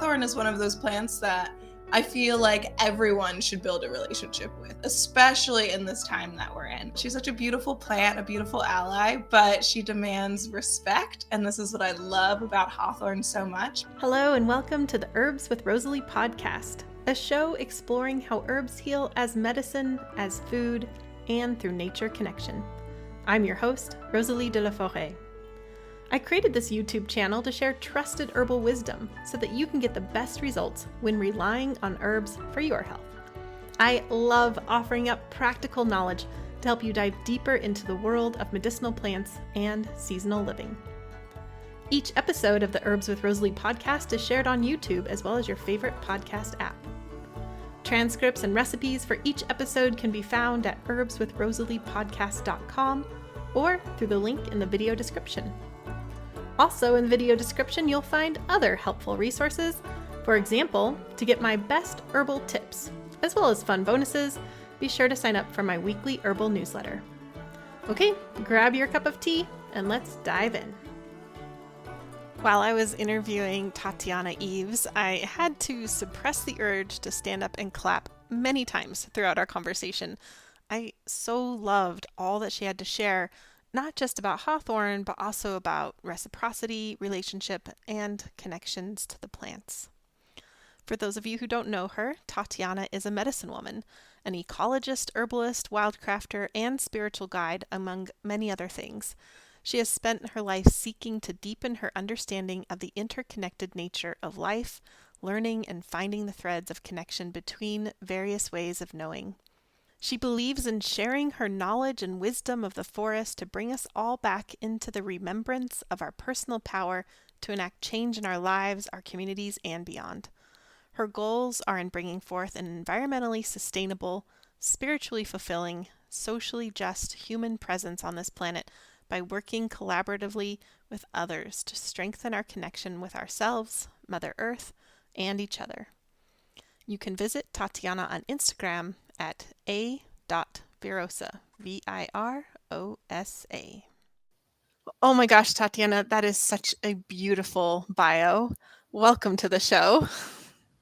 Hawthorn is one of those plants that I feel like everyone should build a relationship with, especially in this time that we're in. She's such a beautiful plant, a beautiful ally, but she demands respect, and this is what I love about Hawthorn so much. Hello and welcome to the Herbs with Rosalee podcast, a show exploring how herbs heal as medicine, as food, and through nature connection. I'm your host, Rosalee de la Forêt. I created this YouTube channel to share trusted herbal wisdom so that you can get the best results when relying on herbs for your health. I love offering up practical knowledge to help you dive deeper into the world of medicinal plants and seasonal living. Each episode of the Herbs with Rosalee podcast is shared on YouTube as well as your favorite podcast app. Transcripts and recipes for each episode can be found at herbswithrosaleepodcast.com or through the link in the video description. Also in the video description, you'll find other helpful resources. For example, to get my best herbal tips, as well as fun bonuses, be sure to sign up for my weekly herbal newsletter. Okay, grab your cup of tea and let's dive in. While I was interviewing Tatiana Eaves, I had to suppress the urge to stand up and clap many times throughout our conversation. I so loved all that she had to share, not just about Hawthorn, but also about reciprocity, relationship, and connections to the plants. For those of you who don't know her, Tatiana is a medicine woman, an ecologist, herbalist, wildcrafter, and spiritual guide, among many other things. She has spent her life seeking to deepen her understanding of the interconnected nature of life, learning and finding the threads of connection between various ways of knowing. She believes in sharing her knowledge and wisdom of the forest to bring us all back into the remembrance of our personal power to enact change in our lives, our communities, and beyond. Her goals are in bringing forth an environmentally sustainable, spiritually fulfilling, socially just human presence on this planet by working collaboratively with others to strengthen our connection with ourselves, Mother Earth, and each other. You can visit Tatiana on Instagram at a.virosa, V-I-R-O-S-A. Oh my gosh, Tatiana, that is such a beautiful bio. Welcome to the show.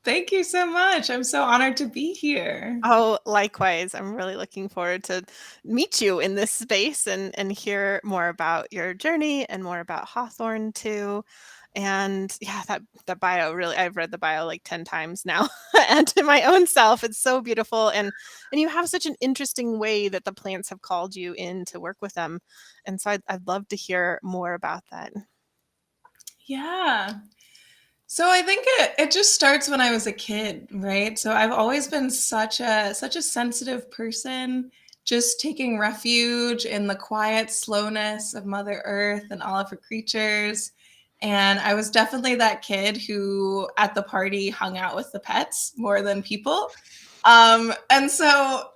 Thank you so much. I'm so honored to be here. Oh, likewise. I'm really looking forward to meet you in this space and hear more about your journey and more about Hawthorn too. And yeah, that bio really, I've read the bio like 10 times now and to my own self, it's so beautiful. And you have such an interesting way that the plants have called you in to work with them. And so I'd love to hear more about that. Yeah. So I think it just starts when I was a kid, right? So I've always been such a sensitive person, just taking refuge in the quiet slowness of Mother Earth and all of her creatures. And I was definitely that kid who at the party hung out with the pets more than people. And so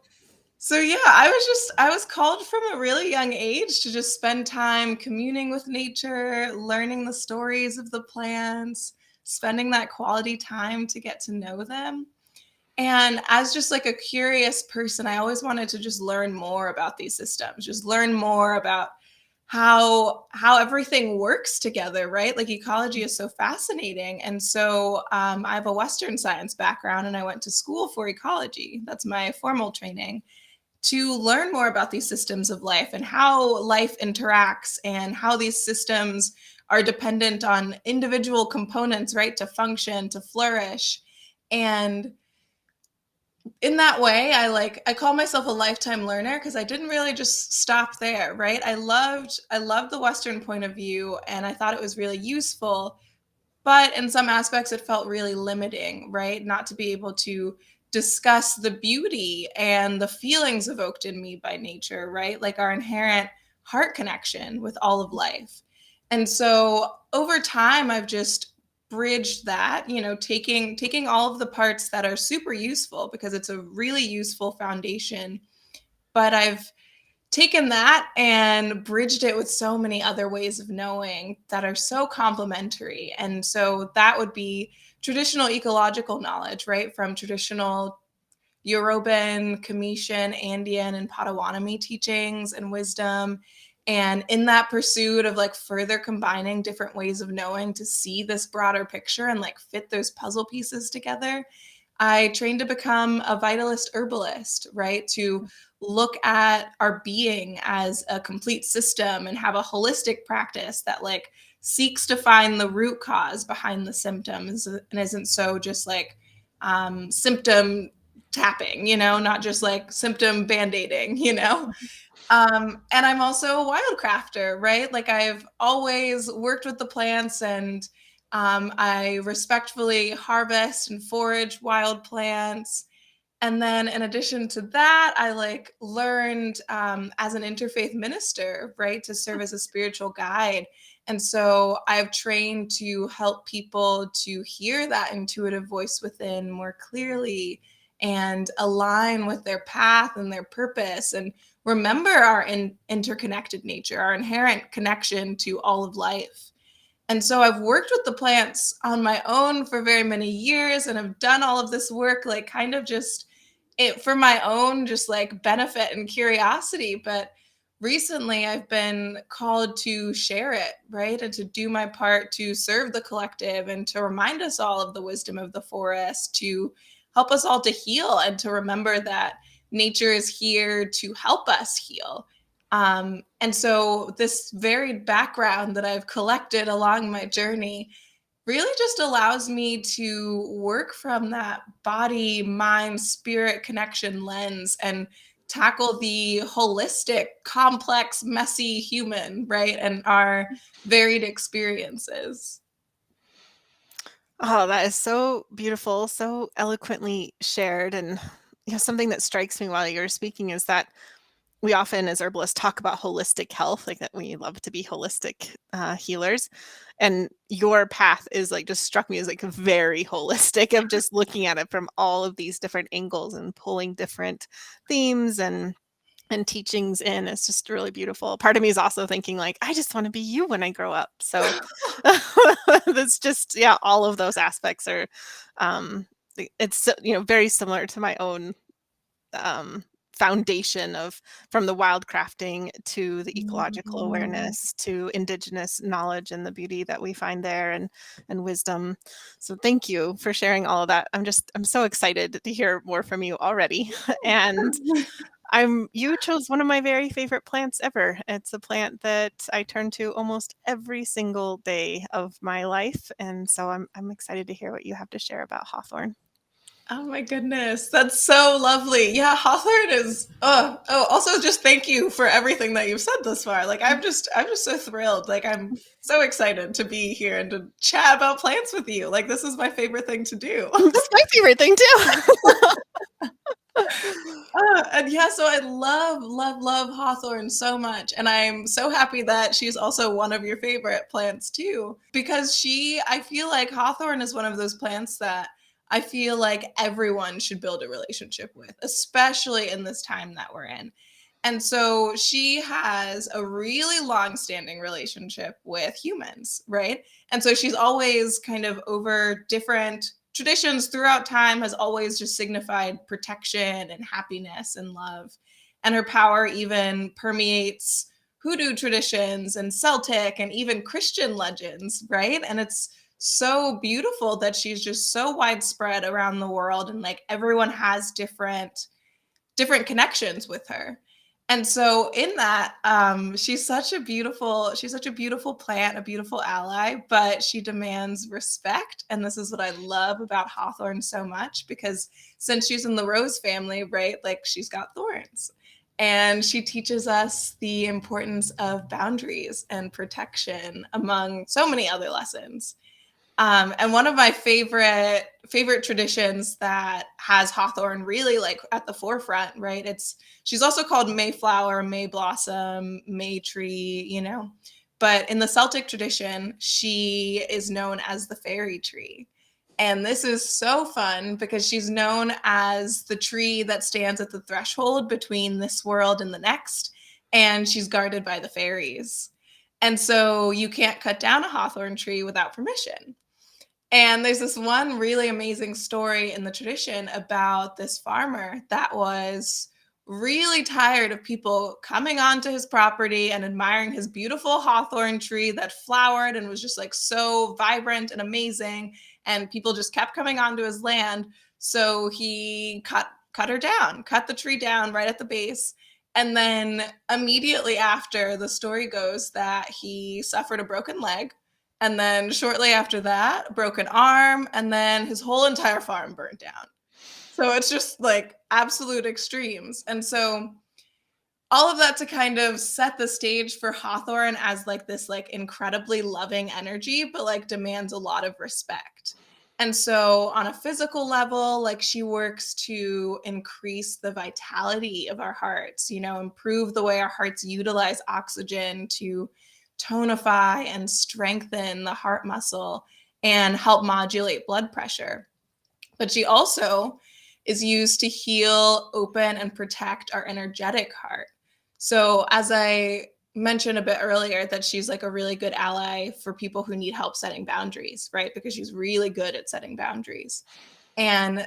yeah, I was called from a really young age to just spend time communing with nature, learning the stories of the plants, spending that quality time to get to know them. And as just like a curious person, I always wanted to just learn more about these systems, just learn more about how everything works together, right? Like ecology is so fascinating. And so I have a Western science background and I went to school for ecology. That's my formal training, to learn more about these systems of life and how life interacts and how these systems are dependent on individual components, right, to function, to flourish. And in that way, I call myself a lifetime learner because I didn't really just stop there, right? I loved the Western point of view and I thought it was really useful, but in some aspects it felt really limiting, right? Not to be able to discuss the beauty and the feelings evoked in me by nature, right? Like our inherent heart connection with all of life. And so over time, I've just bridged that, taking all of the parts that are super useful because it's a really useful foundation. But I've taken that and bridged it with so many other ways of knowing that are so complementary. And so that would be traditional ecological knowledge, right? From traditional Yoruban, Comitian, Andean, and Potawatomi teachings and wisdom, And in that pursuit of like further combining different ways of knowing to see this broader picture and like fit those puzzle pieces together, I trained to become a vitalist herbalist, right? To look at our being as a complete system and have a holistic practice that like seeks to find the root cause behind the symptoms and isn't so just like symptom tapping, not just like symptom band-aiding, and I'm also a wildcrafter, right? Like I've always worked with the plants and I respectfully harvest and forage wild plants. And then in addition to that, I like learned as an interfaith minister, right, to serve as a spiritual guide. And so I've trained to help people to hear that intuitive voice within more clearly and align with their path and their purpose and remember our interconnected nature, our inherent connection to all of life. And so I've worked with the plants on my own for very many years and have done all of this work, like kind of just it for my own, just like benefit and curiosity. But recently I've been called to share it, right? And to do my part to serve the collective and to remind us all of the wisdom of the forest, to help us all to heal and to remember that nature is here to help us heal. And so, this varied background that I've collected along my journey really just allows me to work from that body, mind, spirit connection lens and tackle the holistic, complex, messy human, right? And our varied experiences. Oh, that is so beautiful, so eloquently shared. And something that strikes me while you're speaking is that we often, as herbalists, talk about holistic health, like that we love to be holistic healers. And your path is like just struck me as like very holistic of just looking at it from all of these different angles and pulling different themes and teachings in. It's just really beautiful. Part of me is also thinking like, I just want to be you when I grow up. So that's just, yeah, all of those aspects are, it's, very similar to my own foundation of from the wild crafting to the ecological Mm. awareness to indigenous knowledge and the beauty that we find there and wisdom. So thank you for sharing all of that. I'm so excited to hear more from you already. And you chose one of my very favorite plants ever. It's a plant that I turn to almost every single day of my life. And so I'm excited to hear what you have to share about hawthorn. Oh my goodness, that's so lovely. Yeah, Hawthorn is also just thank you for everything that you've said thus far. Like I'm just so thrilled. Like I'm so excited to be here and to chat about plants with you. Like this is my favorite thing to do. This is my favorite thing too. And yeah, so I love, love, love Hawthorn so much. And I'm so happy that she's also one of your favorite plants too. Because I feel like Hawthorn is one of those plants that I feel like everyone should build a relationship with, especially in this time that we're in. And so she has a really long-standing relationship with humans, right? And so she's always kind of over different traditions throughout time has always just signified protection and happiness and love. And her power even permeates hoodoo traditions and Celtic and even Christian legends, right? And it's so beautiful that she's just so widespread around the world and like everyone has different connections with her. And so in that, she's such a beautiful plant, a beautiful ally, but she demands respect. And this is what I love about Hawthorn so much because since she's in the rose family, right, like she's got thorns. And she teaches us the importance of boundaries and protection among so many other lessons. And one of my favorite traditions that has Hawthorn really like at the forefront, right? She's also called Mayflower, May Blossom, May Tree, But in the Celtic tradition, she is known as the fairy tree. And this is so fun because she's known as the tree that stands at the threshold between this world and the next. And she's guarded by the fairies. And so you can't cut down a hawthorn tree without permission. And there's this one really amazing story in the tradition about this farmer that was really tired of people coming onto his property and admiring his beautiful hawthorn tree that flowered and was just like so vibrant and amazing. And people just kept coming onto his land. So he cut her down, cut the tree down right at the base. And then immediately after, the story goes that he suffered a broken leg. And then shortly after that, a broken arm. And then his whole entire farm burned down. So it's just like absolute extremes. And so all of that to kind of set the stage for Hawthorn as like this like incredibly loving energy, but like demands a lot of respect. And so on a physical level, like she works to increase the vitality of our hearts, you know, improve the way our hearts utilize oxygen to tonify and strengthen the heart muscle and help modulate blood pressure. But she also is used to heal, open, and protect our energetic heart. So, as I mentioned a bit earlier, that she's like a really good ally for people who need help setting boundaries, right? Because she's really good at setting boundaries. And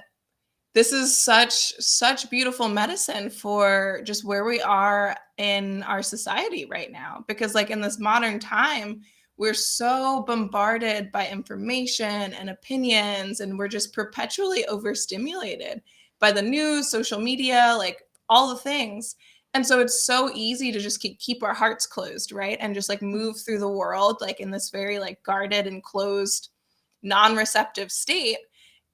this is such beautiful medicine for just where we are in our society right now, because like in this modern time we're so bombarded by information and opinions, and we're just perpetually overstimulated by the news, social media, like all the things. And so it's so easy to just keep our hearts closed, right? And just like move through the world like in this very like guarded and closed non-receptive state.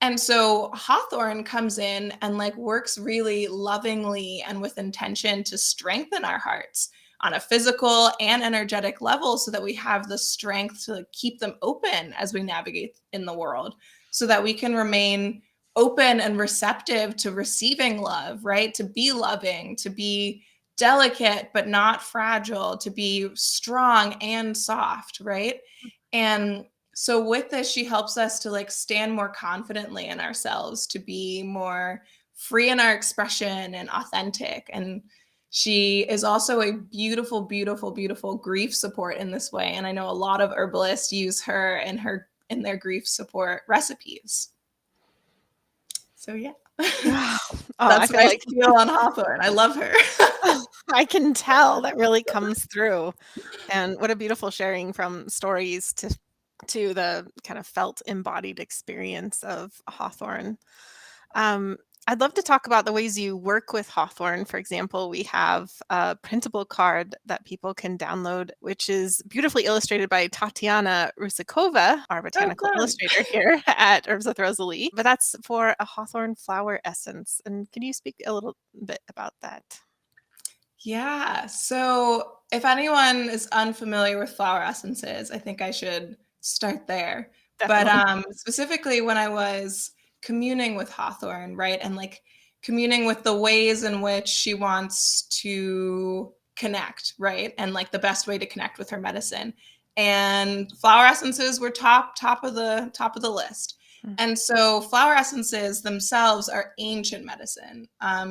And so Hawthorn comes in and like works really lovingly and with intention to strengthen our hearts on a physical and energetic level, so that we have the strength to like keep them open as we navigate in the world, so that we can remain open and receptive to receiving love, right? To be loving, to be delicate but not fragile, to be strong and soft, right? And so with this, she helps us to like stand more confidently in ourselves, to be more free in our expression and authentic. And she is also a beautiful, beautiful, beautiful grief support in this way. And I know a lot of herbalists use her in their grief support recipes. So yeah. Wow. Oh, I That's feel my like spiel on Hawthorn. I love her. I can tell that really comes through. And what a beautiful sharing from stories to the kind of felt embodied experience of Hawthorn. I'd love to talk about the ways you work with Hawthorn. For example, we have a printable card that people can download, which is beautifully illustrated by Tatiana Rusakova, our botanical illustrator here at Herbs with Rosalee. But that's for a Hawthorn flower essence. And can you speak a little bit about that? Yeah. So if anyone is unfamiliar with flower essences, I think I should start there. But Definitely. specifically when I was communing with Hawthorn, right? And like communing with the ways in which she wants to connect, right? And like the best way to connect with her medicine. And flower essences were top of the list. Mm. And so flower essences themselves are ancient medicine.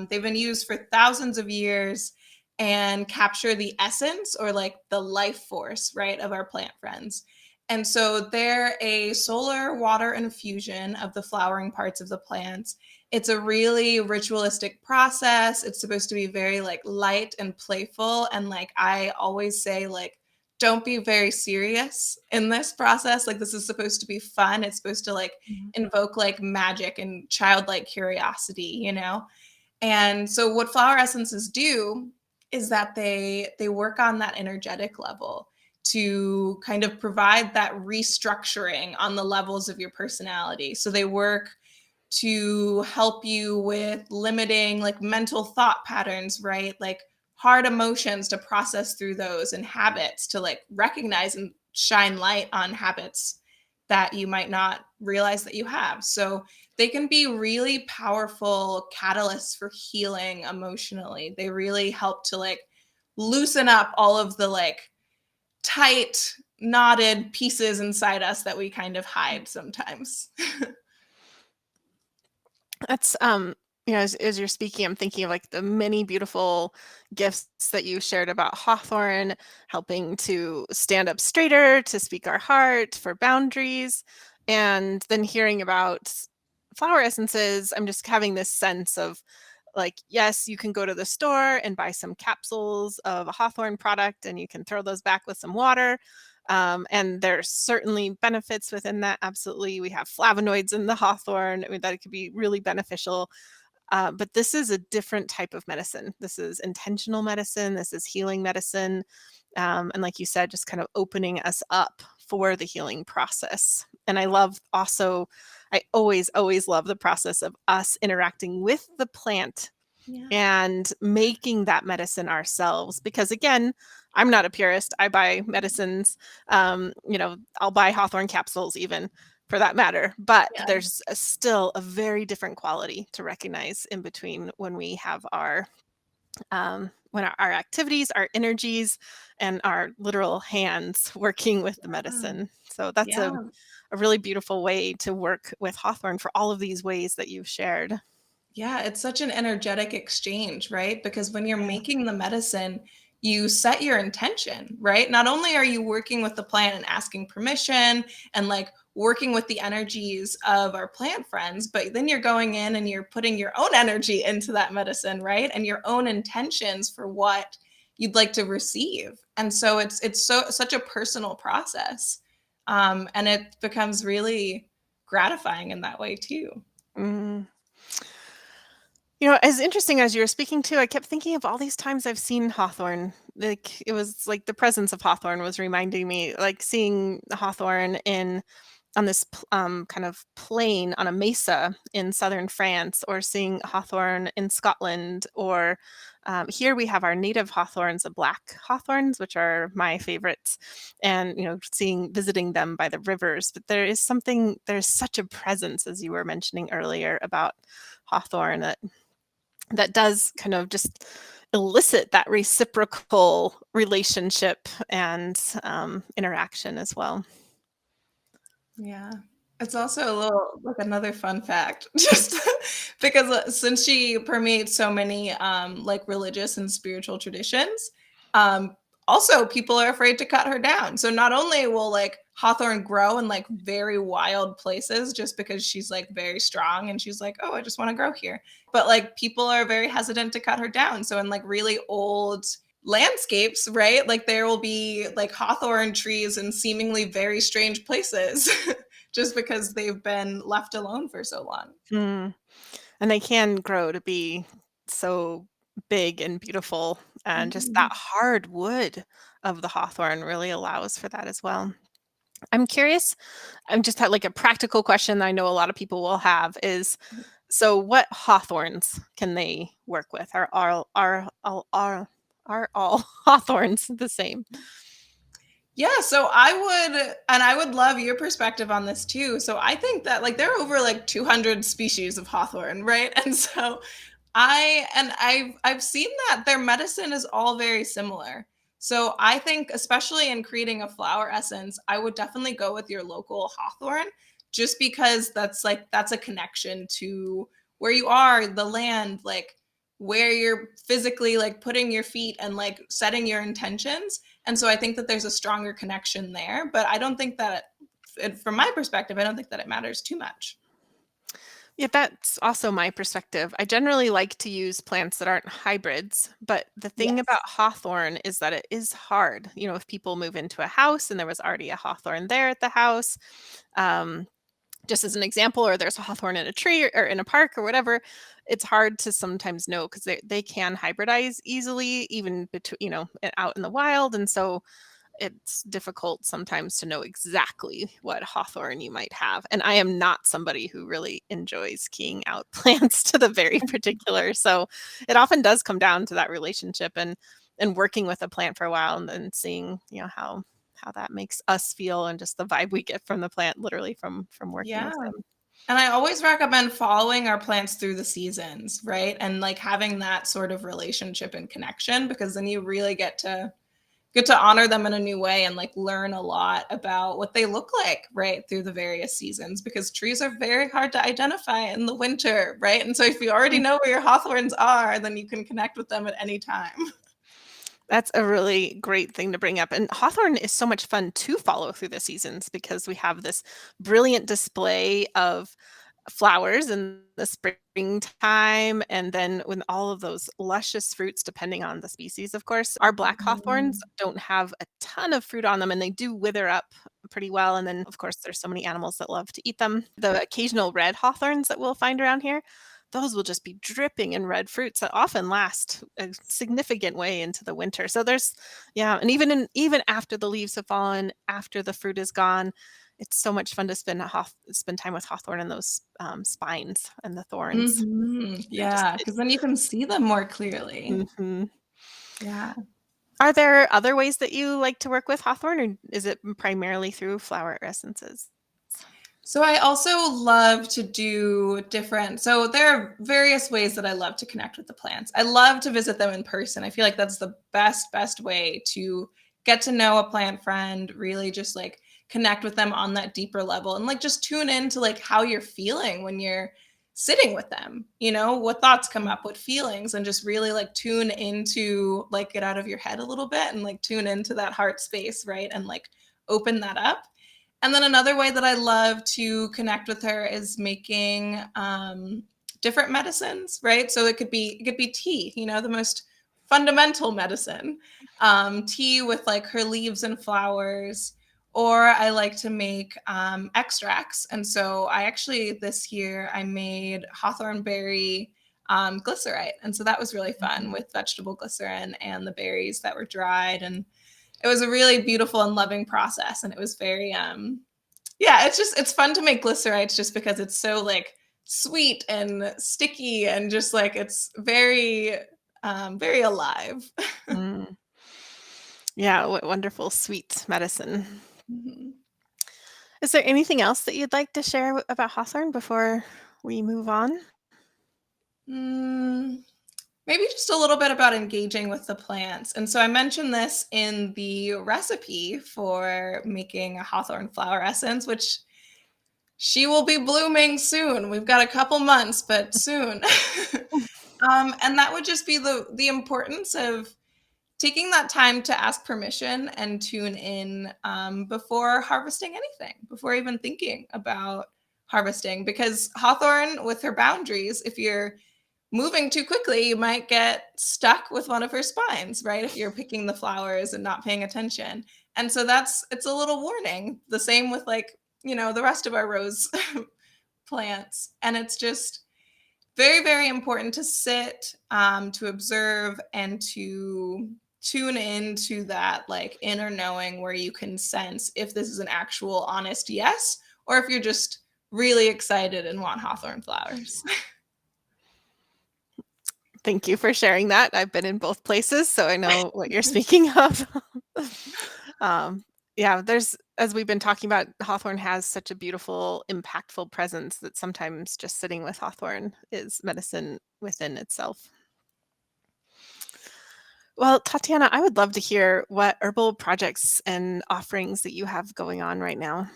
They've been used for thousands of years and capture the essence or like the life force, right, of our plant friends. And so they're a solar water infusion of the flowering parts of the plants. It's a really ritualistic process. It's supposed to be very like light and playful. And like I always say, like, don't be very serious in this process. Like this is supposed to be fun. It's supposed to like invoke like magic and childlike curiosity, you know? And so what flower essences do is that they work on that energetic level to kind of provide that restructuring on the levels of your personality. So they work to help you with limiting like mental thought patterns, right? Like hard emotions, to process through those, and habits to like recognize and shine light on habits that you might not realize that you have. So they can be really powerful catalysts for healing emotionally. They really help to like loosen up all of the like tight, knotted pieces inside us that we kind of hide sometimes. That's as you're speaking, I'm thinking of like the many beautiful gifts that you shared about Hawthorn, helping to stand up straighter, to speak our heart, for boundaries, and then hearing about flower essences. I'm just having this sense of Like, yes, you can go to the store and buy some capsules of a Hawthorn product and you can throw those back with some water. And there's certainly benefits within that. Absolutely. We have flavonoids in the Hawthorn. I mean, that it could be really beneficial. But this is a different type of medicine. This is intentional medicine. This is healing medicine. And like you said, just kind of opening us up for the healing process. And I love also, I always love the process of us interacting with the plant Yeah. and making that medicine ourselves. Because again, I'm not a purist. I buy medicines. I'll buy Hawthorn capsules even for that matter. But Yeah. there's still a very different quality to recognize in between when we have our when our activities, our energies, and our literal hands working with the medicine. So that's Yeah. a really beautiful way to work with Hawthorn for all of these ways that you've shared. Yeah, it's such an energetic exchange, right? Because when you're Yeah. making the medicine, you set your intention, right? Not only are you working with the plant and asking permission and like working with the energies of our plant friends, but then you're going in and you're putting your own energy into that medicine, right? And your own intentions for what you'd like to receive. And so it's such a personal process. And it becomes really gratifying in that way too. Mm. As interesting as you were speaking to, I kept thinking of all these times I've seen Hawthorn. Like it was like the presence of Hawthorn was reminding me, like seeing Hawthorn on this kind of plain on a mesa in southern France, or seeing Hawthorn in Scotland, or here we have our native hawthorns, the black hawthorns, which are my favorites, and visiting them by the rivers. But there's such a presence, as you were mentioning earlier, about Hawthorn that does kind of just elicit that reciprocal relationship and interaction as well. Yeah. It's also a little like another fun fact, just because since she permeates so many like religious and spiritual traditions, um, also people are afraid to cut her down. So not only will like Hawthorn grow in like very wild places just because she's like very strong and she's like, oh, I just want to grow here. But like people are very hesitant to cut her down. So in like really old landscapes, right? Like there will be like hawthorn trees in seemingly very strange places just because they've been left alone for so long. Mm. And they can grow to be so big and beautiful, and just that Mhm. hard wood of the hawthorn really allows for that as well. I'm curious, I'm just had like a practical question I know a lot of people will have is, so what hawthorns can they work with? Are all hawthorns the same? Yeah, so I would love your perspective on this too. So I think that like there are over like 200 species of hawthorn, right? And so I've seen that their medicine is all very similar. So I think especially in creating a flower essence, I would definitely go with your local hawthorn just because that's a connection to where you are, the land, like where you're physically like putting your feet and like setting your intentions. And so I think that there's a stronger connection there, but I don't think that from my perspective, I don't think that it matters too much. Yeah, that's also my perspective. I generally like to use plants that aren't hybrids, but the thing about Yes. hawthorn is that it is hard. If people move into a house and there was already a hawthorn there at the house, um, just as an example, or there's a hawthorn in a tree or in a park or whatever, it's hard to sometimes know because they can hybridize easily, even between, out in the wild. And so it's difficult sometimes to know exactly what hawthorn you might have. And I am not somebody who really enjoys keying out plants to the very particular. So it often does come down to that relationship and working with a plant for a while and then seeing, how that makes us feel and just the vibe we get from the plant literally from working Yeah. with them. And I always recommend following our plants through the seasons, right? And like having that sort of relationship and connection because then you really get to honor them in a new way and like learn a lot about what they look like right through the various seasons because trees are very hard to identify in the winter, right? And so if you already know where your hawthorns are, then you can connect with them at any time. That's a really great thing to bring up. And Hawthorn is so much fun to follow through the seasons because we have this brilliant display of flowers in the springtime, and then when all of those luscious fruits, depending on the species, of course. Our black hawthorns Mhm. don't have a ton of fruit on them, and they do wither up pretty well. And then, of course, there's so many animals that love to eat them. The occasional red hawthorns that we'll find around here, those will just be dripping in red fruits that often last a significant way into the winter. So there's, yeah, and even after the leaves have fallen, after the fruit is gone, it's so much fun to spend time with hawthorn and those spines and the thorns. Mhm. They're just Yeah, because then you can see them more clearly. Mhm. Yeah. Are there other ways that you like to work with hawthorn, or is it primarily through flower essences? So I also love to do different, so there are various ways that I love to connect with the plants. I love to visit them in person. I feel like that's the best way to get to know a plant friend, really just like connect with them on that deeper level and like just tune in to like how you're feeling when you're sitting with them, what thoughts come up, what feelings, and just really like tune into, like, get out of your head a little bit and like tune into that heart space, right? And like open that up. And then another way that I love to connect with her is making different medicines, right? So it could be tea, the most fundamental medicine, tea with like her leaves and flowers. Or I like to make extracts. And so I actually this year I made hawthorn berry glycerite, and so that was really fun with vegetable glycerin and the berries that were dried, and it was a really beautiful and loving process. And it was very yeah, it's fun to make glycerites just because it's so like sweet and sticky and just like it's very alive. Mm. Yeah, wonderful sweet medicine. Mhm. Is there anything else that you'd like to share about hawthorn before we move on? Mm, maybe just a little bit about engaging with the plants. And so I mentioned this in the recipe for making a hawthorn flower essence, which she will be blooming soon. We've got a couple months, but soon. And that would just be the importance of taking that time to ask permission and tune in before harvesting anything, before even thinking about harvesting. Because hawthorn, with her boundaries, if you're moving too quickly, you might get stuck with one of her spines, right? If you're picking the flowers and not paying attention. And so it's a little warning. The same with like, the rest of our rose plants. And it's just very important to sit, to observe, and to tune into that like inner knowing where you can sense if this is an actual honest yes, or if you're just really excited and want hawthorn flowers. Thank you for sharing that. I've been in both places, so I know what you're speaking of. um, yeah, as we've been talking about, hawthorn has such a beautiful, impactful presence that sometimes just sitting with hawthorn is medicine within itself. Well, Tatiana, I would love to hear what herbal projects and offerings that you have going on right now.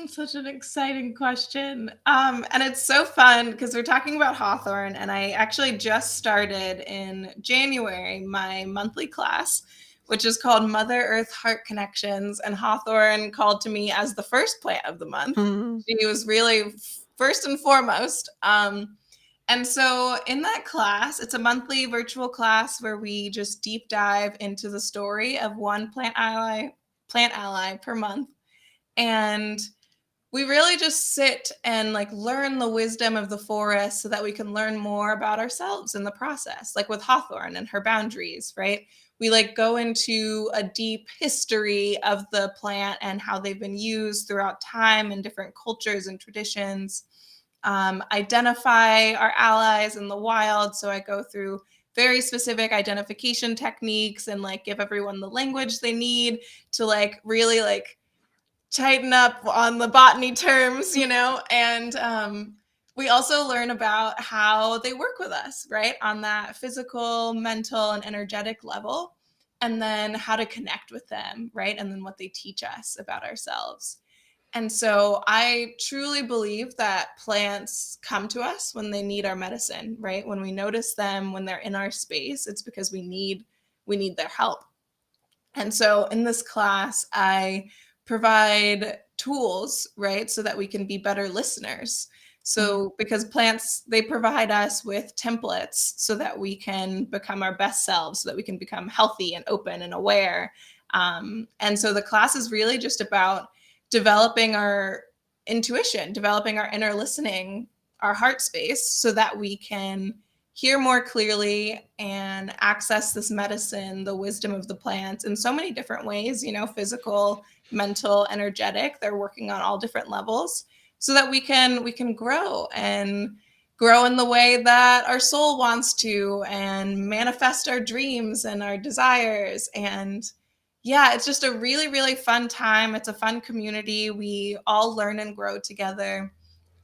Such an exciting question. And it's so fun because we're talking about Hawthorn, and I actually just started in January my monthly class, which is called Mother Earth Heart Connections. And Hawthorn called to me as the first plant of the month. Mm. She was really first and foremost. And so in that class, it's a monthly virtual class where we just deep dive into the story of one plant ally per month. And we really just sit and like learn the wisdom of the forest so that we can learn more about ourselves in the process, like with hawthorn and her boundaries, right? We like go into a deep history of the plant and how they've been used throughout time in different cultures and traditions. Identify our allies in the wild, so I go through very specific identification techniques and like give everyone the language they need to like really like tighten up on the botany terms, and we also learn about how they work with us, right, on that physical, mental, and energetic level, and then how to connect with them, right, and then what they teach us about ourselves. And so I truly believe that plants come to us when they need our medicine, right? When we notice them, when they're in our space, it's because we need their help. And so in this class, I provide tools, right? So that we can be better listeners. So because plants, they provide us with templates so that we can become our best selves, so that we can become healthy and open and aware. And so the class is really just about developing our intuition, developing our inner listening, our heart space, so that we can hear more clearly and access this medicine, the wisdom of the plants in so many different ways, physical, mental, energetic. They're working on all different levels so that we can grow and grow in the way that our soul wants to and manifest our dreams and our desires. And yeah, it's just a really, really fun time. It's a fun community. We all learn and grow together.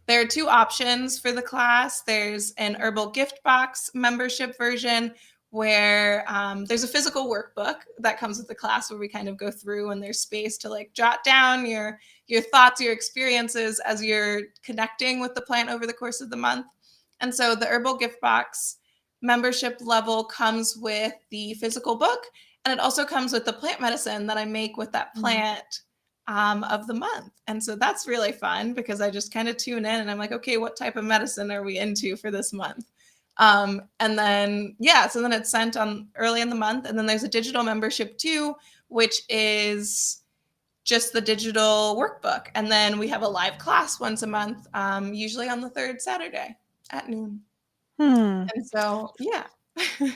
There are two options for the class. There's an Herbal gift box membership version where there's a physical workbook that comes with the class where we kind of go through, and there's space to like jot down your thoughts, your experiences as you're connecting with the plant over the course of the month. And so the Herbal gift box membership level comes with the physical book, and it also comes with the plant medicine that I make with that plant of the month. And so that's really fun because I just kind of tune in and I'm like, okay, what type of medicine are we into for this month? And then, so then it's sent on early in the month. And then there's a digital membership too, which is just the digital workbook. And then we have a live class once a month, usually on the third Saturday at noon. And so, yeah.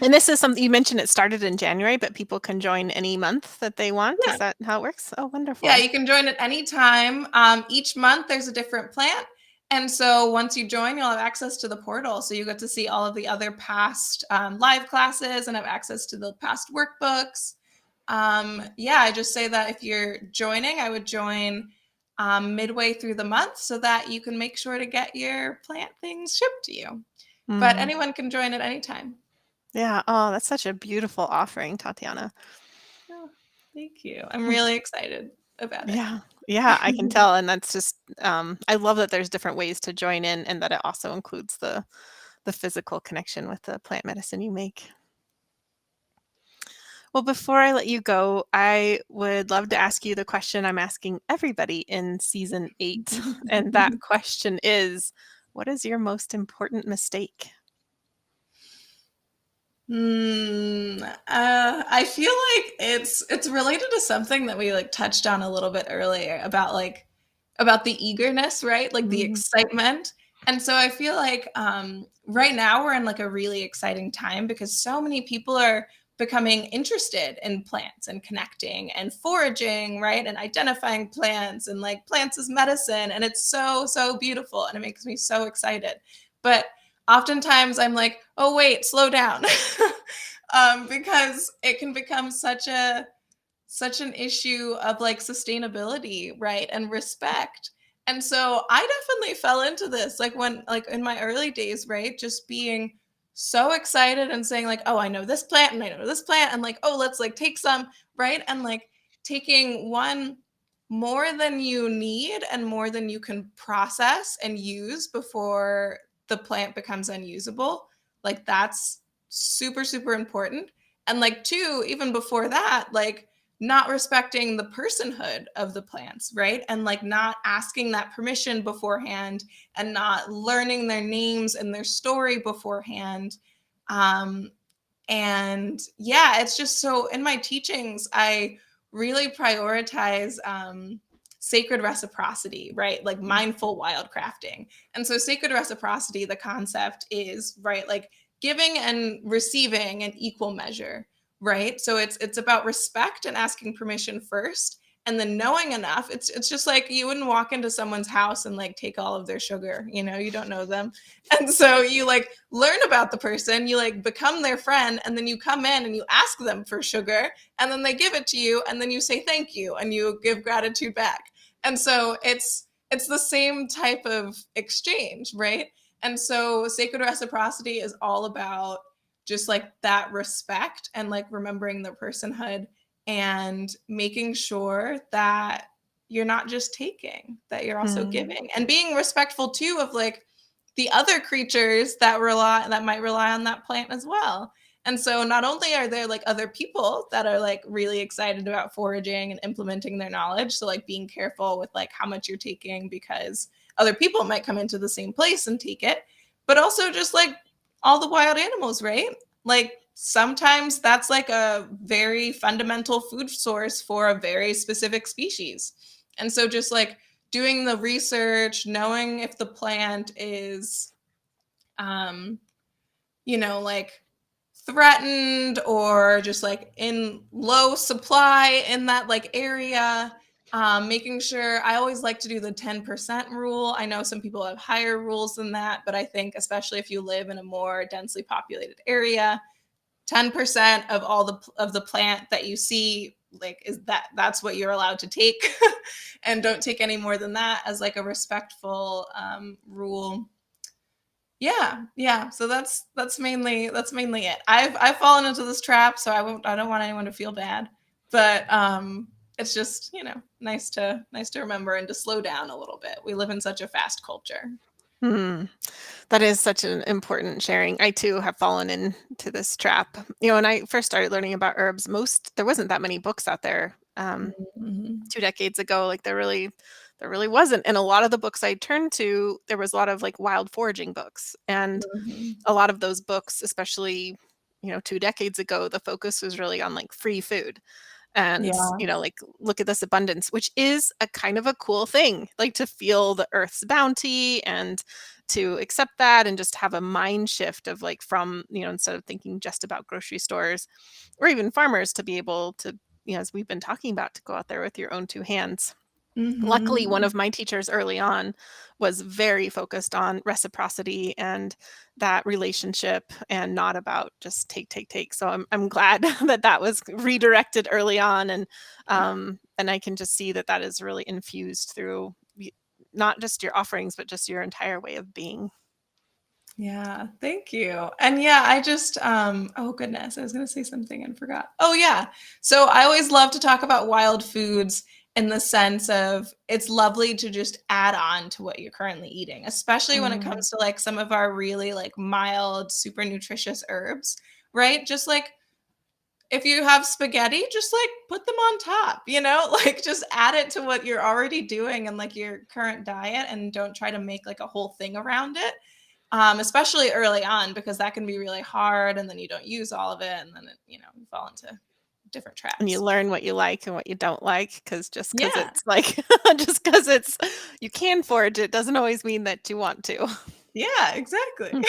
And this is something you mentioned, it started in January, but people can join any month that they want. Yeah. Is that how it works? Oh, wonderful. Yeah, you can join at any time. Each month there's a different plant. And so once you join, you'll have access to the portal. So you get to see all of the other past live classes and have access to the past workbooks. I just say that if you're joining, I would join midway through the month so that you can make sure to get your plant things shipped to you. But anyone can join at any time. Yeah. Oh, that's such a beautiful offering, Tatiana. Oh, thank you. I'm really excited about it. Yeah, I can tell. And that's just, I love that there's different ways to join in and that it also includes the physical connection with the plant medicine you make. Well, before I let you go, I would love to ask you the question I'm asking everybody in season 8. And that question is, what is your most important mistake? I feel like it's related to something that we like touched on a little bit earlier about the eagerness, right? Like the excitement. And so I feel like right now we're in like a really exciting time because so many people are becoming interested in plants and connecting and foraging, right? And identifying plants and like plants as medicine. And it's so, so beautiful. And it makes me so excited. But oftentimes I'm like, oh, wait, slow down. Because it can become such an issue of like sustainability, right? And respect. And so I definitely fell into this, like when, like in my early days, right? Just being so excited and saying like, oh, I know this plant and I know this plant and like, oh, let's like take some, right? And like taking one more than you need and more than you can process and use before the plant becomes unusable. Like that's super, super important. And like two, even before that, like not respecting the personhood of the plants, right? And like not asking that permission beforehand and not learning their names and their story beforehand. And yeah, it's just so in my teachings, I really prioritize sacred reciprocity, right? Like mindful wildcrafting. And so sacred reciprocity, the concept is, right, like giving and receiving in equal measure, right? So it's about respect and asking permission first, and then knowing enough. It's just like you wouldn't walk into someone's house and like take all of their sugar, you don't know them. And so you like learn about the person, you like become their friend, and then you come in and you ask them for sugar, and then they give it to you, and then you say thank you and you give gratitude back. And so it's the same type of exchange, right? And so sacred reciprocity is all about just like that respect and like remembering the personhood and making sure that you're not just taking, that you're also giving, and being respectful too of like the other creatures that might rely on that plant as well. And so not only are there like other people that are like really excited about foraging and implementing their knowledge, so like being careful with like how much you're taking because other people might come into the same place and take it, but also just like all the wild animals, right? Like sometimes that's like a very fundamental food source for a very specific species. And so just like doing the research, knowing if the plant is um like threatened or just like in low supply in that like area. Making sure I always like to do the 10% rule. I know some people have higher rules than that, but I think especially if you live in a more densely populated area, 10% of all the plant that you see like is that's what you're allowed to take. And don't take any more than that as like a respectful rule. Yeah. So that's mainly it. I've fallen into this trap, so I don't want anyone to feel bad. But it's just, nice to remember and to slow down a little bit. We live in such a fast culture. That is such an important sharing. I too have fallen into this trap. When I first started learning about herbs, there wasn't that many books out there. Mm-hmm. 2 decades ago, like there really wasn't. And a lot of the books I turned to, there was a lot of like wild foraging books. And Mm-hmm. a lot of those books, especially, 2 decades ago, the focus was really on like free food. And, Yeah. like, look at this abundance, which is a kind of a cool thing, like to feel the earth's bounty and to accept that and just have a mind shift of like from, instead of thinking just about grocery stores or even farmers to be able to, as we've been talking about, to go out there with your own 2 hands. Luckily, one Mm-hmm. of my teachers early on was very focused on reciprocity and that relationship and not about just take, take, take. So I'm glad that was redirected early on. And I can just see that is really infused through not just your offerings, but just your entire way of being. Yeah, thank you. And yeah, I just oh goodness, I was going to say something and forgot. Oh yeah. So I always love to talk about wild foods in the sense of it's lovely to just add on to what you're currently eating, especially when it Mm. comes to like some of our really like mild, super nutritious herbs, right? Just like if you have spaghetti, just like put them on top, like just add it to what you're already doing and like your current diet and don't try to make like a whole thing around it. Especially early on, because that can be really hard and then you don't use all of it and then, you fall into different And you traps. learn what you like and what you don't like, because Yeah. it's like, just because you can forage it doesn't always mean that you want to. Yeah, exactly.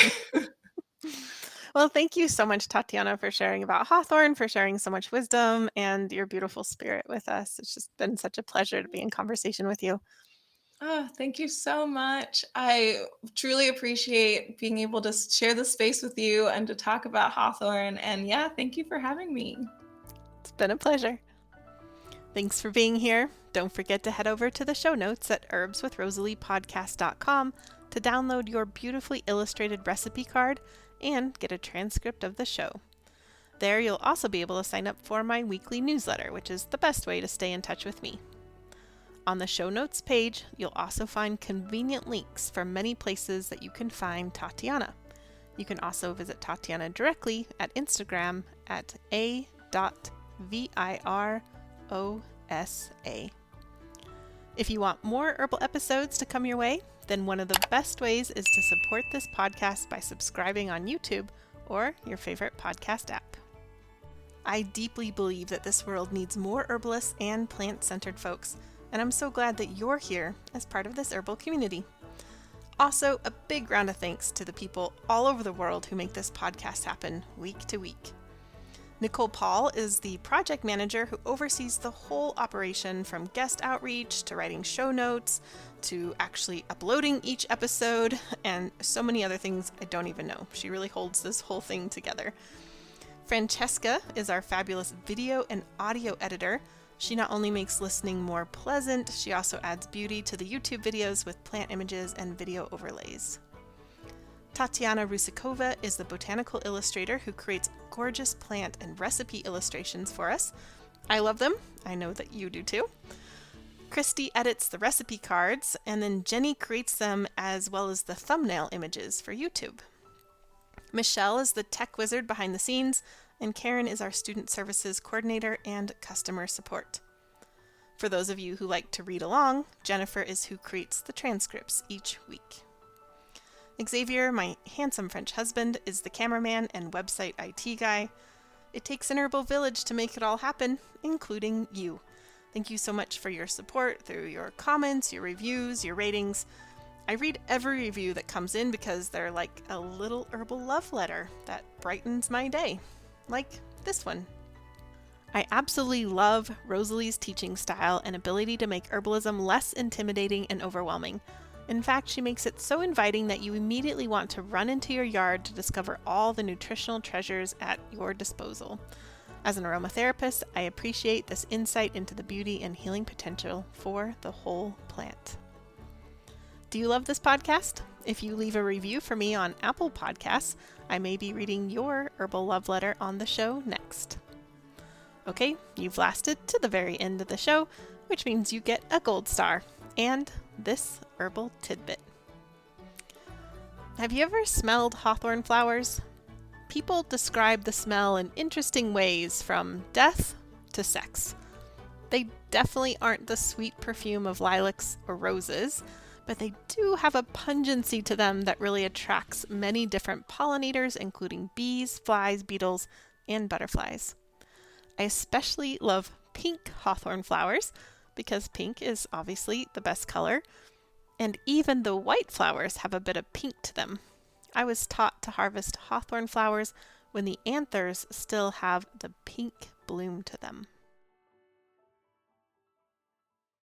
Well, thank you so much, Tatiana, for sharing about Hawthorn, for sharing so much wisdom and your beautiful spirit with us. It's just been such a pleasure to be in conversation with you. Oh, thank you so much. I truly appreciate being able to share the space with you and to talk about Hawthorn. And yeah, thank you for having me. It's been a pleasure. Thanks for being here. Don't forget to head over to the show notes at herbswithrosaleepodcast.com to download your beautifully illustrated recipe card and get a transcript of the show. There, you'll also be able to sign up for my weekly newsletter, which is the best way to stay in touch with me. On the show notes page, you'll also find convenient links for many places that you can find Tatiana. You can also visit Tatiana directly at Instagram at a.virosa. If you want more herbal episodes to come your way, then one of the best ways is to support this podcast by subscribing on YouTube or your favorite podcast app. I deeply believe that this world needs more herbalists and plant-centered folks, and I'm so glad that you're here as part of this herbal community. Also, a big round of thanks to the people all over the world who make this podcast happen week to week. Nicole Paul is the project manager who oversees the whole operation, from guest outreach to writing show notes to actually uploading each episode and so many other things I don't even know. She really holds this whole thing together. Francesca is our fabulous video and audio editor. She not only makes listening more pleasant, she also adds beauty to the YouTube videos with plant images and video overlays. Tatiana Rusakova is the botanical illustrator who creates gorgeous plant and recipe illustrations for us. I love them. I know that you do too. Christy edits the recipe cards, and then Jenny creates them as well as the thumbnail images for YouTube. Michelle is the tech wizard behind the scenes, and Karen is our student services coordinator and customer support. For those of you who like to read along, Jennifer is who creates the transcripts each week. Xavier, my handsome French husband, is the cameraman and website IT guy. It takes an herbal village to make it all happen, including you. Thank you so much for your support through your comments, your reviews, your ratings. I read every review that comes in because they're like a little herbal love letter that brightens my day, like this one. I absolutely love Rosalee's teaching style and ability to make herbalism less intimidating and overwhelming. In fact, she makes it so inviting that you immediately want to run into your yard to discover all the nutritional treasures at your disposal. As an aromatherapist, I appreciate this insight into the beauty and healing potential for the whole plant. Do you love this podcast? If you leave a review for me on Apple Podcasts, I may be reading your herbal love letter on the show next. Okay, you've lasted to the very end of the show, which means you get a gold star and this herbal tidbit. Have you ever smelled hawthorn flowers? People describe the smell in interesting ways, from death to sex. They definitely aren't the sweet perfume of lilacs or roses, but they do have a pungency to them that really attracts many different pollinators, including bees, flies, beetles, and butterflies. I especially love pink hawthorn flowers because pink is obviously the best color, and even the white flowers have a bit of pink to them. I was taught to harvest hawthorn flowers when the anthers still have the pink bloom to them.